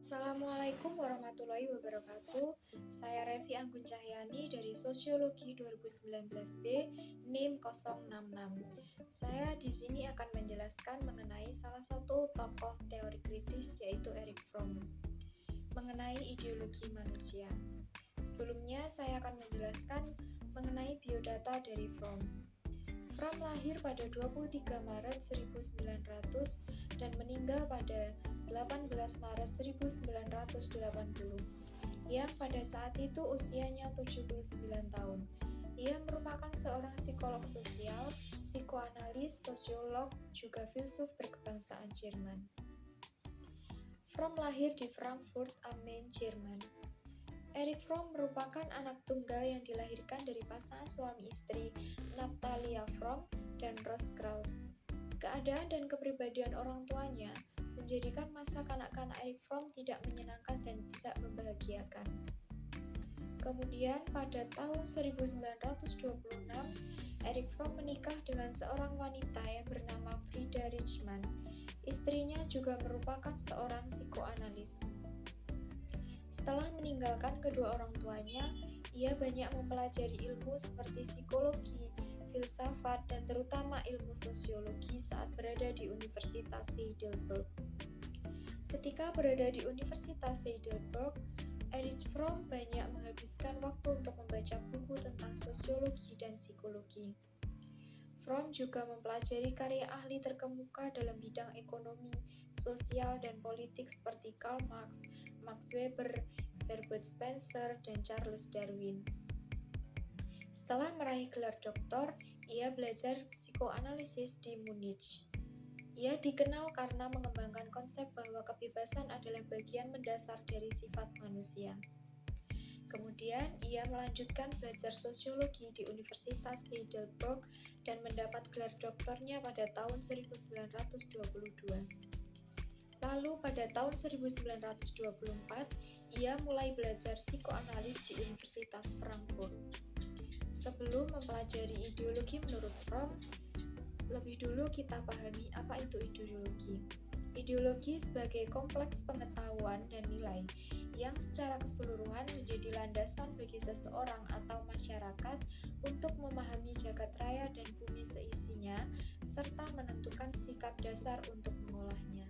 Assalamualaikum warahmatullahi wabarakatuh. Saya Revi Anggun Cahyani dari Sosiologi 2019B NIM 066. Saya di sini akan menjelaskan mengenai salah satu tokoh teori kritis yaitu Erich Fromm mengenai ideologi manusia. Sebelumnya saya akan menjelaskan mengenai biodata dari Fromm. Fromm lahir pada 23 Maret 1900 dan meninggal pada 18 Maret 1980 yang pada saat itu usianya 79 tahun. Ia merupakan seorang psikolog sosial, psikoanalis, sosiolog, juga filsuf berkebangsaan Jerman. Fromm lahir di Frankfurt am Main, Jerman. Erich Fromm merupakan anak tunggal yang dilahirkan dari pasangan suami istri Natalia Fromm dan Ross Krauss. Keadaan dan kepribadian orang tuanya menjadikan masa kanak-kanak Erich Fromm tidak menyenangkan dan tidak membahagiakan. Kemudian pada tahun 1926, Erich Fromm menikah dengan seorang wanita yang bernama Frieda Richmann. Istrinya juga merupakan seorang psikoanalis. Setelah meninggalkan kedua orang tuanya, ia banyak mempelajari ilmu seperti psikologi, filsafat, dan terutama ilmu sosiologi saat berada di Universitas Heidelberg. Ketika berada di Universitas Heidelberg, Erich Fromm banyak menghabiskan waktu untuk membaca buku tentang sosiologi dan psikologi. Fromm juga mempelajari karya ahli terkemuka dalam bidang ekonomi, sosial, dan politik seperti Karl Marx, Max Weber, Herbert Spencer, dan Charles Darwin. Setelah meraih gelar doktor, ia belajar psikoanalisis di Munich. Ia dikenal karena mengembangkan konsep bahwa kebebasan adalah bagian mendasar dari sifat manusia. Kemudian, ia melanjutkan belajar sosiologi di Universitas Heidelberg dan mendapat gelar doktornya pada tahun 1922. Lalu pada tahun 1924, ia mulai belajar psikoanalis di Universitas Frankfurt. Sebelum mempelajari ideologi menurut Fromm, lebih dulu kita pahami apa itu ideologi. Ideologi sebagai kompleks pengetahuan dan nilai yang secara keseluruhan menjadi landasan bagi seseorang atau masyarakat untuk memahami jagat raya dan bumi seisinya, serta menentukan sikap dasar untuk mengolahnya.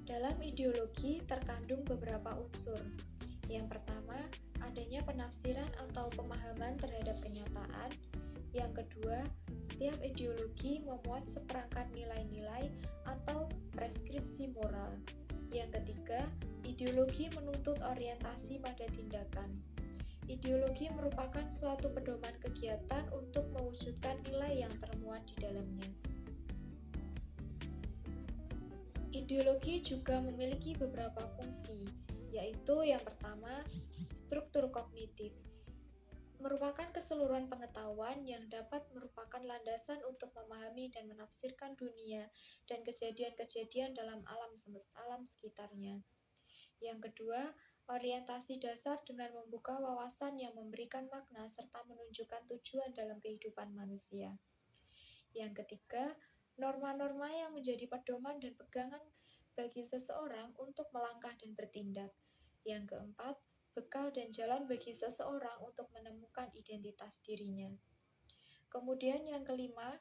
Dalam ideologi terkandung beberapa unsur. Yang pertama, adanya penafsiran atau pemahaman terhadap kenyataan. Yang kedua, setiap ideologi memuat seperangkat nilai-nilai atau preskripsi moral. Yang ketiga, ideologi menuntut orientasi pada tindakan. Ideologi merupakan suatu pedoman kegiatan untuk mewujudkan nilai yang termuat di dalamnya. Ideologi juga memiliki beberapa fungsi, yaitu yang pertama, struktur kognitif. Merupakan keseluruhan pengetahuan yang dapat merupakan landasan untuk memahami dan menafsirkan dunia dan kejadian-kejadian dalam alam sekitarnya. Yang kedua, orientasi dasar dengan membuka wawasan yang memberikan makna serta menunjukkan tujuan dalam kehidupan manusia. Yang ketiga, norma-norma yang menjadi pedoman dan pegangan bagi seseorang untuk melangkah dan bertindak. Yang keempat, bekal dan jalan bagi seseorang untuk menemukan identitas dirinya. Kemudian yang kelima,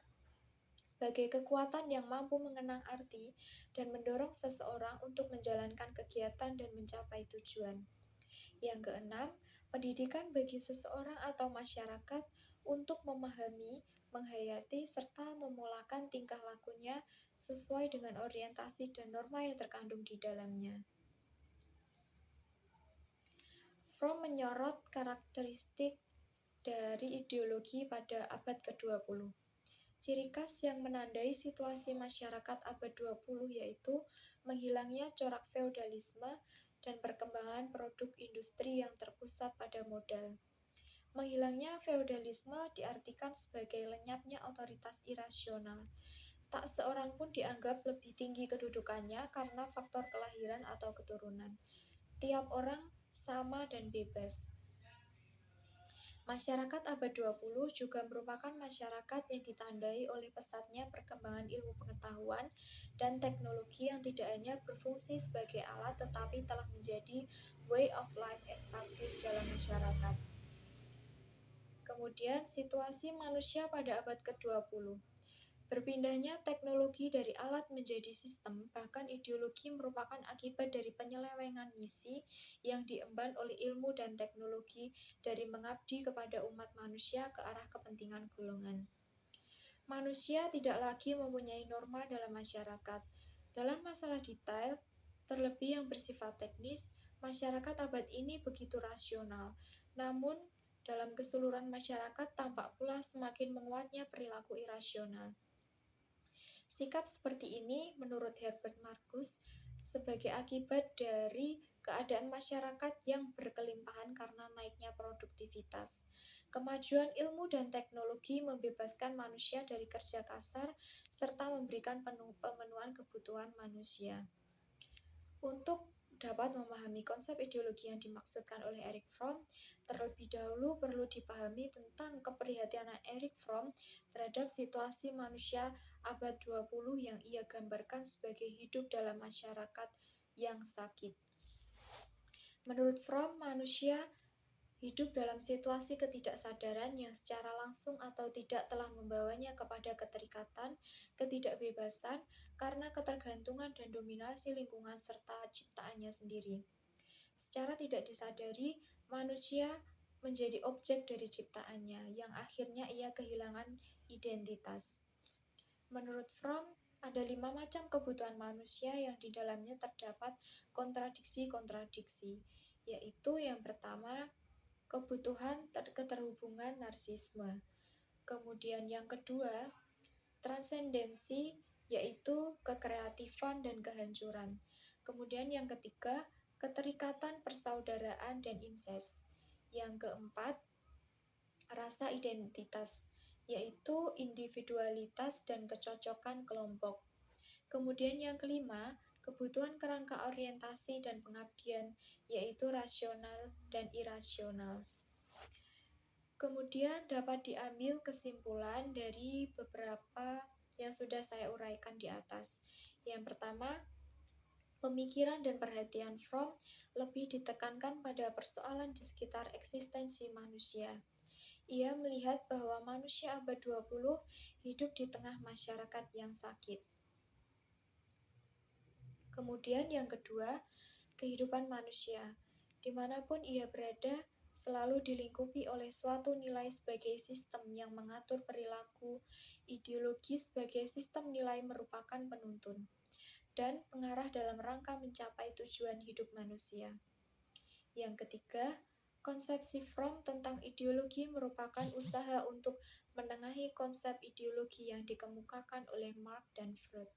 sebagai kekuatan yang mampu mengenang arti dan mendorong seseorang untuk menjalankan kegiatan dan mencapai tujuan. Yang keenam, pendidikan bagi seseorang atau masyarakat untuk memahami, menghayati, serta memulakan tingkah lakunya sesuai dengan orientasi dan norma yang terkandung di dalamnya. Fromm menyorot karakteristik dari ideologi pada abad ke-20. Ciri khas yang menandai situasi masyarakat abad 20 yaitu menghilangnya corak feodalisme dan perkembangan produk industri yang terpusat pada modal. Menghilangnya feodalisme diartikan sebagai lenyapnya otoritas irasional. Tak seorang pun dianggap lebih tinggi kedudukannya karena faktor kelahiran atau keturunan. Tiap orang sama dan bebas. Masyarakat abad 20 juga merupakan masyarakat yang ditandai oleh pesatnya perkembangan ilmu pengetahuan dan teknologi yang tidak hanya berfungsi sebagai alat tetapi telah menjadi way of life established dalam masyarakat. Kemudian, situasi manusia pada abad ke-20. Berpindahnya teknologi dari alat menjadi sistem, bahkan ideologi merupakan akibat dari penyelewengan misi yang diemban oleh ilmu dan teknologi dari mengabdi kepada umat manusia ke arah kepentingan golongan. Manusia tidak lagi mempunyai norma dalam masyarakat. Dalam masalah detail, terlebih yang bersifat teknis, masyarakat abad ini begitu rasional. Namun, dalam keseluruhan masyarakat tampak pula semakin menguatnya perilaku irasional. Sikap seperti ini, menurut Herbert Marcuse, sebagai akibat dari keadaan masyarakat yang berkelimpahan karena naiknya produktivitas. Kemajuan ilmu dan teknologi membebaskan manusia dari kerja kasar serta memberikan pemenuhan kebutuhan manusia. Untuk dapat memahami konsep ideologi yang dimaksudkan oleh Erich Fromm, terlebih dahulu perlu dipahami tentang keprihatinan Erich Fromm terhadap situasi manusia abad 20 yang ia gambarkan sebagai hidup dalam masyarakat yang sakit. Menurut Fromm, manusia hidup dalam situasi ketidaksadaran yang secara langsung atau tidak telah membawanya kepada keterikatan, ketidakbebasan, karena ketergantungan dan dominasi lingkungan serta ciptaannya sendiri. Secara tidak disadari, manusia menjadi objek dari ciptaannya, yang akhirnya ia kehilangan identitas. Menurut Fromm, ada 5 macam kebutuhan manusia yang di dalamnya terdapat kontradiksi-kontradiksi, yaitu yang pertama, kebutuhan keterhubungan narsisme. Kemudian yang kedua, transendensi, yaitu kekreatifan dan kehancuran. Kemudian yang ketiga, keterikatan persaudaraan dan incest. Yang keempat, rasa identitas, yaitu individualitas dan kecocokan kelompok. Kemudian yang kelima, kebutuhan kerangka orientasi dan pengabdian, yaitu rasional dan irasional. Kemudian dapat diambil kesimpulan dari beberapa yang sudah saya uraikan di atas. Yang pertama, pemikiran dan perhatian Fromm lebih ditekankan pada persoalan di sekitar eksistensi manusia. Ia melihat bahwa manusia abad 20 hidup di tengah masyarakat yang sakit. Kemudian yang kedua, kehidupan manusia. Dimanapun ia berada, selalu dilingkupi oleh suatu nilai sebagai sistem yang mengatur perilaku, ideologi sebagai sistem nilai merupakan penuntun, dan pengarah dalam rangka mencapai tujuan hidup manusia. Yang ketiga, konsepsi Fromm tentang ideologi merupakan usaha untuk menengahi konsep ideologi yang dikemukakan oleh Marx dan Freud.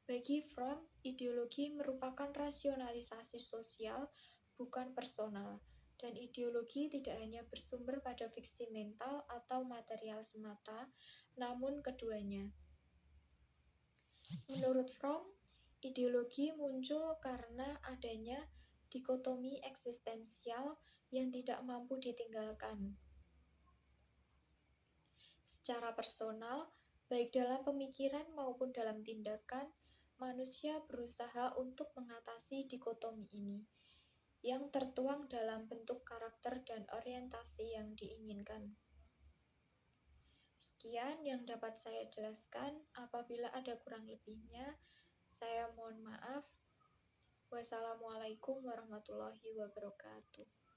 Bagi Fromm, ideologi merupakan rasionalisasi sosial, bukan personal, dan ideologi tidak hanya bersumber pada fiksi mental atau material semata, namun keduanya. Menurut Fromm, ideologi muncul karena adanya dikotomi eksistensial yang tidak mampu ditinggalkan. Secara personal, baik dalam pemikiran maupun dalam tindakan, manusia berusaha untuk mengatasi dikotomi ini, yang tertuang dalam bentuk karakter dan orientasi yang diinginkan. Sekian yang dapat saya jelaskan. Apabila ada kurang lebihnya, saya mohon maaf. Wassalamualaikum warahmatullahi wabarakatuh.